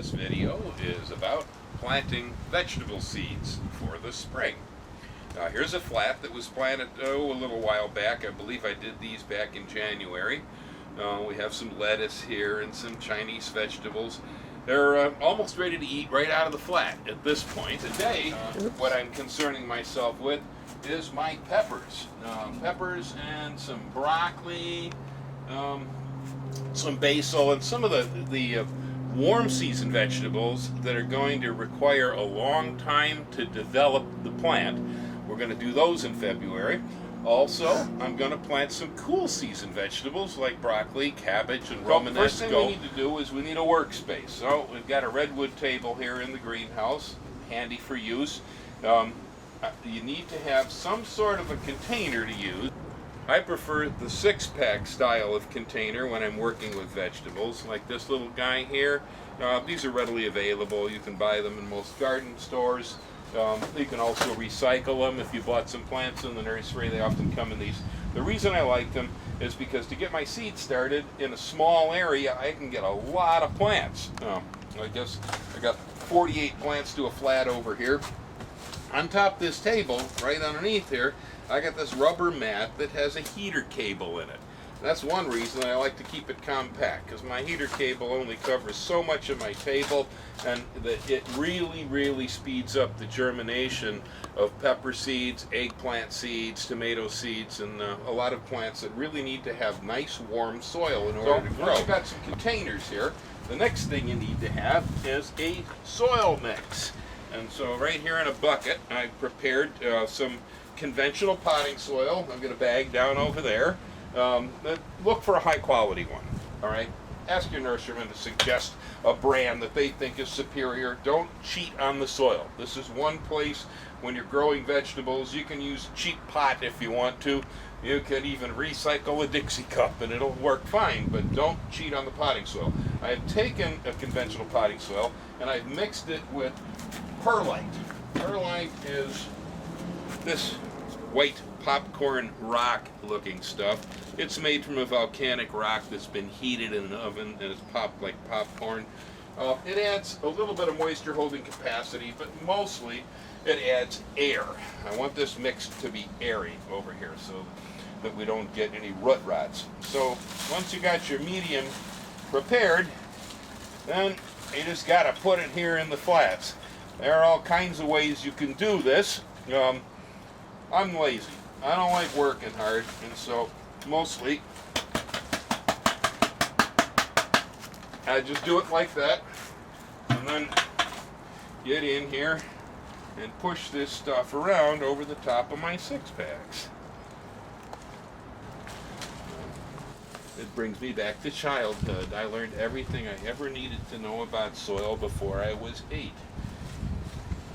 this video is about planting vegetable seeds for the spring. Here's a flat that was planted a little while back. I believe I did these back in January. We have some lettuce here and some Chinese vegetables. They're almost ready to eat right out of the flat at this point. Today, what I'm concerning myself with is my peppers. Peppers and some broccoli, some basil, and some of the warm season vegetables that are going to require a long time to develop the plant. We're going to do those in February. Also, I'm going to plant some cool season vegetables like broccoli, cabbage, and Romanesco. First thing we need to do is we need a workspace. So we've got a redwood table here in the greenhouse, handy for use. You need to have some sort of a container to use. I prefer the 6-pack style of container when I'm working with vegetables, like this little guy here. These are readily available. You can buy them in most garden stores. You can also recycle them. If you bought some plants in the nursery, they often come in these. The reason I like them is because to get my seeds started in a small area, I can get a lot of plants. I guess I got 48 plants to a flat over here. On top of this table, right underneath here, I got this rubber mat that has a heater cable in it. That's one reason I like to keep it compact, because my heater cable only covers so much of my table, and that it really speeds up the germination of pepper seeds, eggplant seeds, tomato seeds, and a lot of plants that really need to have nice warm soil in order to grow. Once you've got some containers here, the next thing you need to have is a soil mix. And so right here in a bucket, I prepared some conventional potting soil. I've got a bag down over there. Look for a high quality one, all right? Ask your nurseryman to suggest a brand that they think is superior. Don't cheat on the soil. This is one place when you're growing vegetables. You can use cheap pot if you want to. You can even recycle a Dixie cup and it'll work fine, but don't cheat on the potting soil. I've taken a conventional potting soil and I've mixed it with perlite. Perlite is this white popcorn rock looking stuff. It's made from a volcanic rock that's been heated in an oven and it's popped like popcorn. It adds a little bit of moisture holding capacity, but mostly it adds air. I want this mix to be airy over here so that we don't get any root rots. So once you got your medium prepared, then you just got to put it here in the flats. There are all kinds of ways you can do this. I'm lazy. I don't like working hard, and so mostly I just do it like that, and then get in here and push this stuff around over the top of my 6-packs. It brings me back to childhood. I learned everything I ever needed to know about soil before I was 8.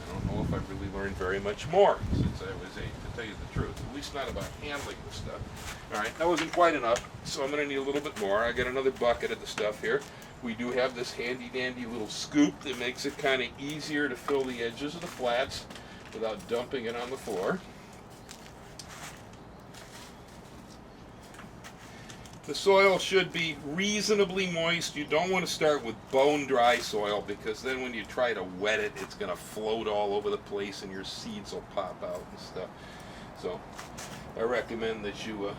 I don't know if I really learned very much more since I was 8, to tell you the truth. At least not about handling the stuff. All right, that wasn't quite enough, so I'm going to need a little bit more. I got another bucket of the stuff here. We do have this handy-dandy little scoop that makes it kind of easier to fill the edges of the flats without dumping it on the floor. The soil should be reasonably moist. You don't want to start with bone-dry soil because then when you try to wet it, it's going to float all over the place and your seeds will pop out and stuff. So I recommend that you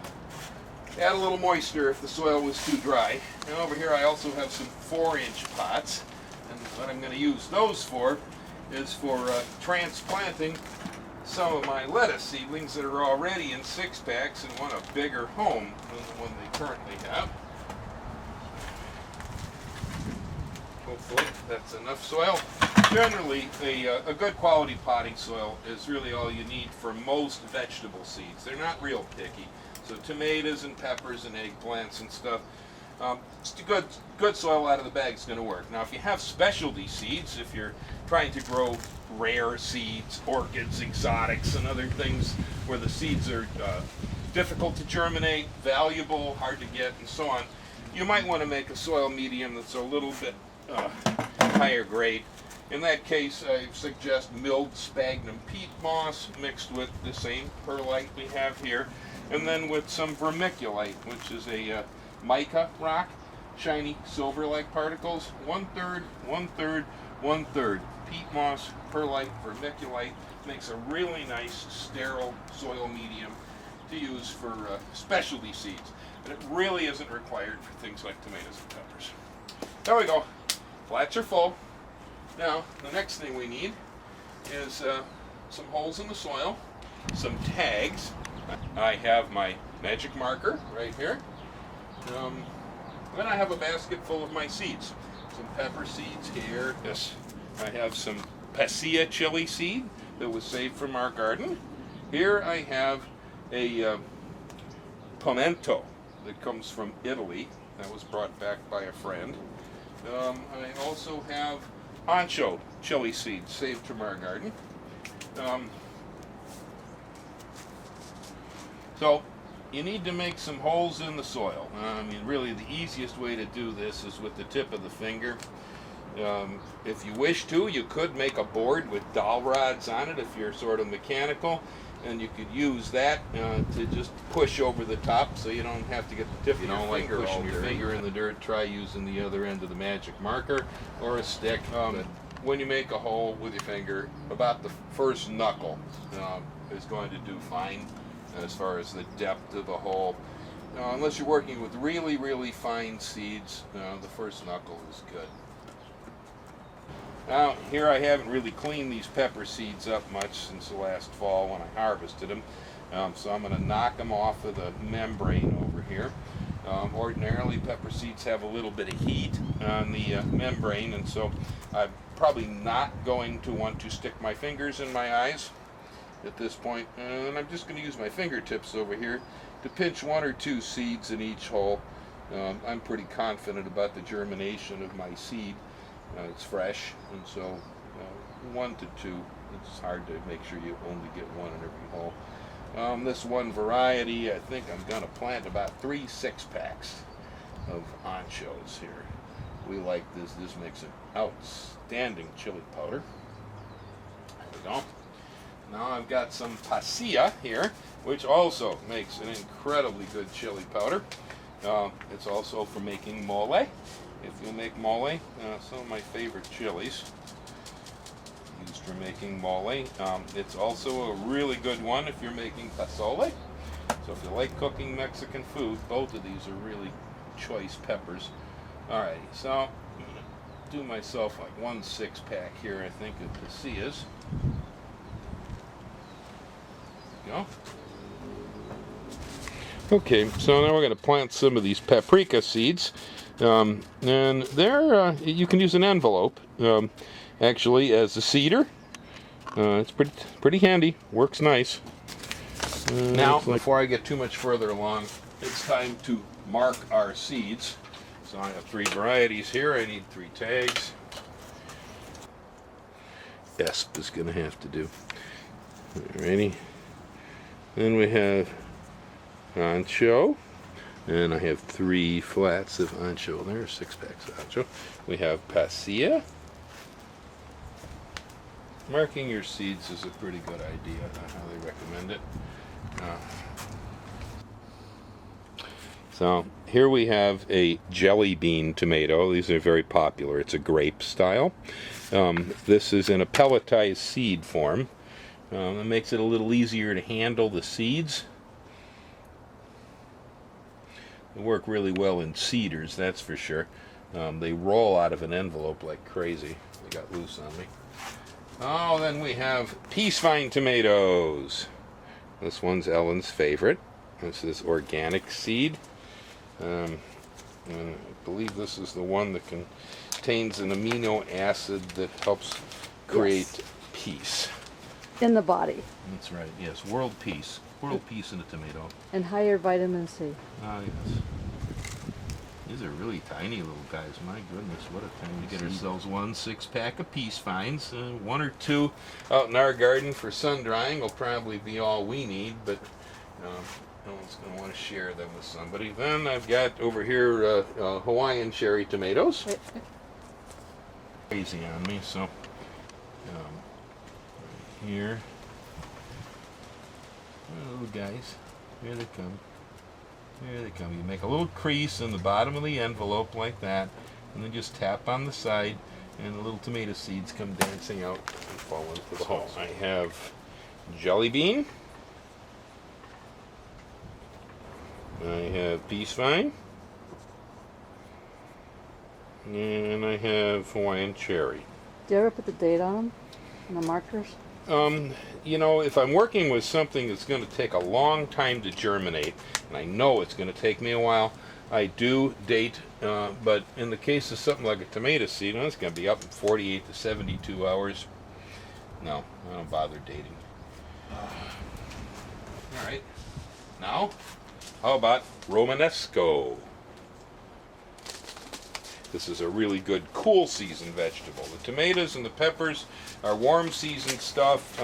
add a little moisture if the soil was too dry. And over here I also have some 4-inch pots, and what I'm going to use those for is for transplanting some of my lettuce seedlings that are already in 6-packs and want a bigger home than the one they currently have. Hopefully that's enough soil. Generally, a good quality potting soil is really all you need for most vegetable seeds. They're not real picky. So tomatoes and peppers and eggplants and stuff, just a good soil out of the bag is going to work. Now if you have specialty seeds, if you're trying to grow rare seeds, orchids, exotics, and other things where the seeds are difficult to germinate, valuable, hard to get, and so on, you might want to make a soil medium that's a little bit higher grade. In that case, I suggest milled sphagnum peat moss mixed with the same perlite we have here, and then with some vermiculite, which is a mica rock. shiny silver-like particles. 1/3, 1/3, 1/3. Peat moss, perlite, vermiculite makes a really nice sterile soil medium to use for specialty seeds. But it really isn't required for things like tomatoes and peppers. There we go. Flats are full. Now, the next thing we need is some holes in the soil, some tags. I have my magic marker right here. Then I have a basket full of my seeds. Some pepper seeds here. Yes, I have some pasilla chili seed that was saved from our garden. Here I have a pimento that comes from Italy. That was brought back by a friend. I also have ancho chili seeds saved from our garden. So you need to make some holes in the soil. I mean, really the easiest way to do this is with the tip of the finger. If you wish to, you could make a board with dowel rods on it if you're sort of mechanical, and you could use that to just push over the top so you don't have to get the tip of your finger pushing your finger in the dirt. Try using the other end of the magic marker or a stick. When you make a hole with your finger, about the first knuckle is going to do fine as far as the depth of the hole. Unless you're working with really, really fine seeds, the first knuckle is good. Now, here I haven't really cleaned these pepper seeds up much since the last fall when I harvested them. So I'm going to knock them off of the membrane over here. Ordinarily, pepper seeds have a little bit of heat on the membrane, and so I'm probably not going to want to stick my fingers in my eyes at this point. And I'm just going to use my fingertips over here to pinch 1 or 2 seeds in each hole. I'm pretty confident about the germination of my seed. It's fresh, and so 1 to 2. It's hard to make sure you only get 1 in every hole. This one variety, I think I'm going to plant about 3 6-packs of anchos here. We like this. This makes an outstanding chili powder. There we go. Now I've got some pasilla here, which also makes an incredibly good chili powder. It's also for making mole. If you make mole, some of my favorite chilies used for making mole. It's also a really good one if you're making pozole. So if you like cooking Mexican food, both of these are really choice peppers. Alrighty, so I'm going to do myself like 1 6-pack here, I think, of pasillas. There we go. Okay, so now we're going to plant some of these paprika seeds. And there, you can use an envelope, actually, as a seeder. It's pretty handy. Works nice. Now, before I get too much further along, it's time to mark our seeds. So I have 3 varieties here. I need 3 tags. ESP is going to have to do. Alrighty. Then we have ancho. And I have 3 flats of ancho. There are 6 packs of ancho. We have pasilla. Marking your seeds is a pretty good idea. I highly recommend it. So here we have a jelly bean tomato. These are very popular. It's a grape style. This is in a pelletized seed form. It makes it a little easier to handle the seeds. They work really well in seeders, that's for sure. They roll out of an envelope like crazy. They got loose on me. Oh, then we have peace vine tomatoes. This one's Ellen's favorite. This is organic seed. And I believe this is the one that contains an amino acid that helps create peace. In the body. That's right, yes. World peace. World peace in a tomato. And higher vitamin C. Ah, yes. These are really tiny little guys. My goodness, what a time to get ourselves 1 6-pack of peace vines. 1 or 2 out in our garden for sun drying will probably be all we need, but no one's going to want to share them with somebody. Then I've got over here Hawaiian cherry tomatoes. Crazy on me, so right here. Oh, guys, here they come. There they come. You make a little crease in the bottom of the envelope like that, and then just tap on the side, and the little tomato seeds come dancing out and fall into the hole. I have jelly bean. I have peace vine. And I have Hawaiian cherry. Do you ever put the date on them? On the markers? You know, if I'm working with something that's going to take a long time to germinate, and I know it's going to take me a while, I do date, but in the case of something like a tomato seed, it's going to be up in 48 to 72 hours. No, I don't bother dating. All right. Now, how about Romanesco? This is a really good cool season vegetable. The tomatoes and the peppers are warm season stuff.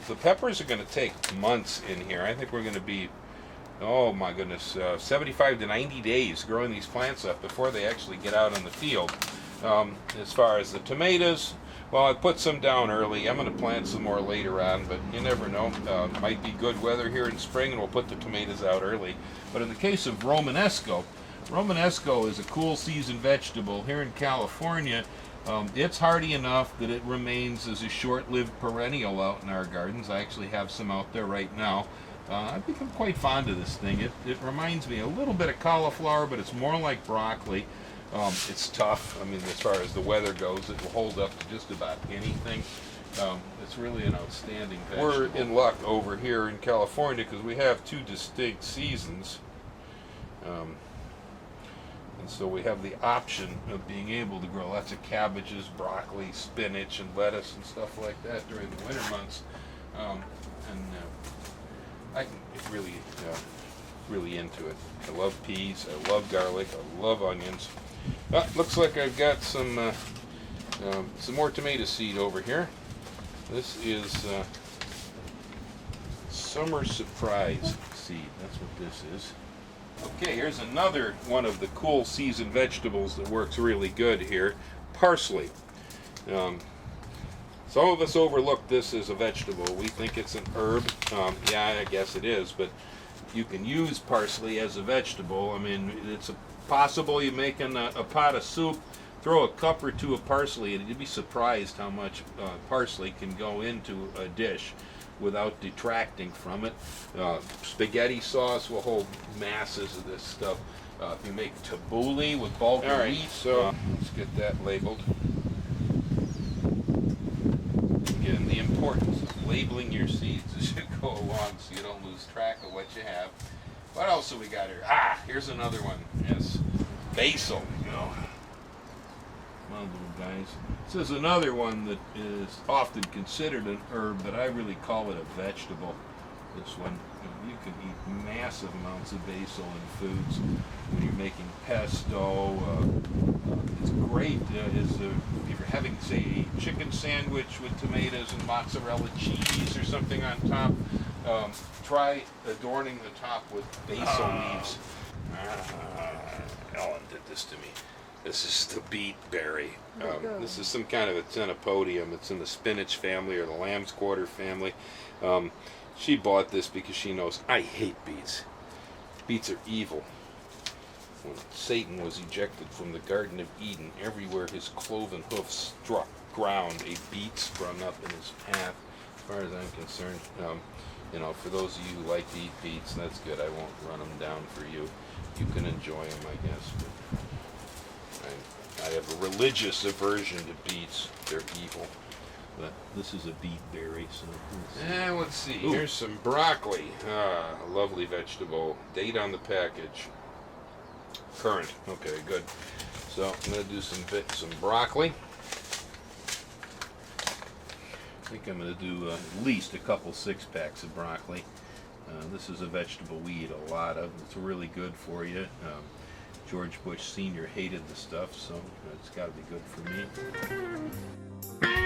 The peppers are going to take months in here. I think we're going to be, oh my goodness, 75 to 90 days growing these plants up before they actually get out in the field. As far as the tomatoes, well, I put some down early. I'm going to plant some more later on, but you never know. Might be good weather here in spring, and we'll put the tomatoes out early. But in the case of Romanesco, Romanesco is a cool season vegetable here in California. It's hardy enough that it remains as a short-lived perennial out in our gardens. I actually have some out there right now. I've become quite fond of this thing. It reminds me a little bit of cauliflower, but it's more like broccoli. It's tough. I mean, as far as the weather goes, it will hold up to just about anything. It's really an outstanding vegetable. We're in luck over here in California because we have two distinct seasons. And so we have the option of being able to grow lots of cabbages, broccoli, spinach, and lettuce and stuff like that during the winter months. I can get really into it. I love peas, I love garlic, I love onions. Looks like I've got some more tomato seed over here. This is Summer Surprise seed. That's what this is. Okay, here's another one of the cool season vegetables that works really good here, parsley. Some of us overlook this as a vegetable. We think it's an herb. Yeah, I guess it is, but you can use parsley as a vegetable. I mean, it's possible you make a pot of soup, throw a cup or two of parsley, and you'd be surprised how much parsley can go into a dish without detracting from it. Spaghetti sauce will hold masses of this stuff. If you make tabbouleh with bulgur wheat, so let's get that labeled. Again, the importance of labeling your seeds as you go along so you don't lose track of what you have. What else have we got here? Here's another one. Yes, basil. Come on, little guys. This is another one that is often considered an herb, but I really call it a vegetable. This one, you can eat massive amounts of basil in foods when you're making pesto. It's great. If you're having, say, a chicken sandwich with tomatoes and mozzarella cheese or something on top, try adorning the top with basil leaves. Ellen did this to me. This is the beet berry. This is some kind of a Ctenopodium. It's in the spinach family or the lamb's quarter family. She bought this because she knows I hate beets. Beets are evil. When Satan was ejected from the Garden of Eden, everywhere his cloven hoofs struck ground, a beet sprung up in his path. As far as I'm concerned, for those of you who like to eat beets, that's good. I won't run them down for you. You can enjoy them, I guess. But I have a religious aversion to beets. They're evil. But this is a beet berry, so let's see. Ooh. Here's some broccoli. A lovely vegetable. Date on the package. Current. Okay, good. So I'm going to do some broccoli. I think I'm going to do at least a couple 6-packs of broccoli. This is a vegetable we eat a lot of. It's really good for you. George Bush Sr. hated the stuff, so it's got to be good for me.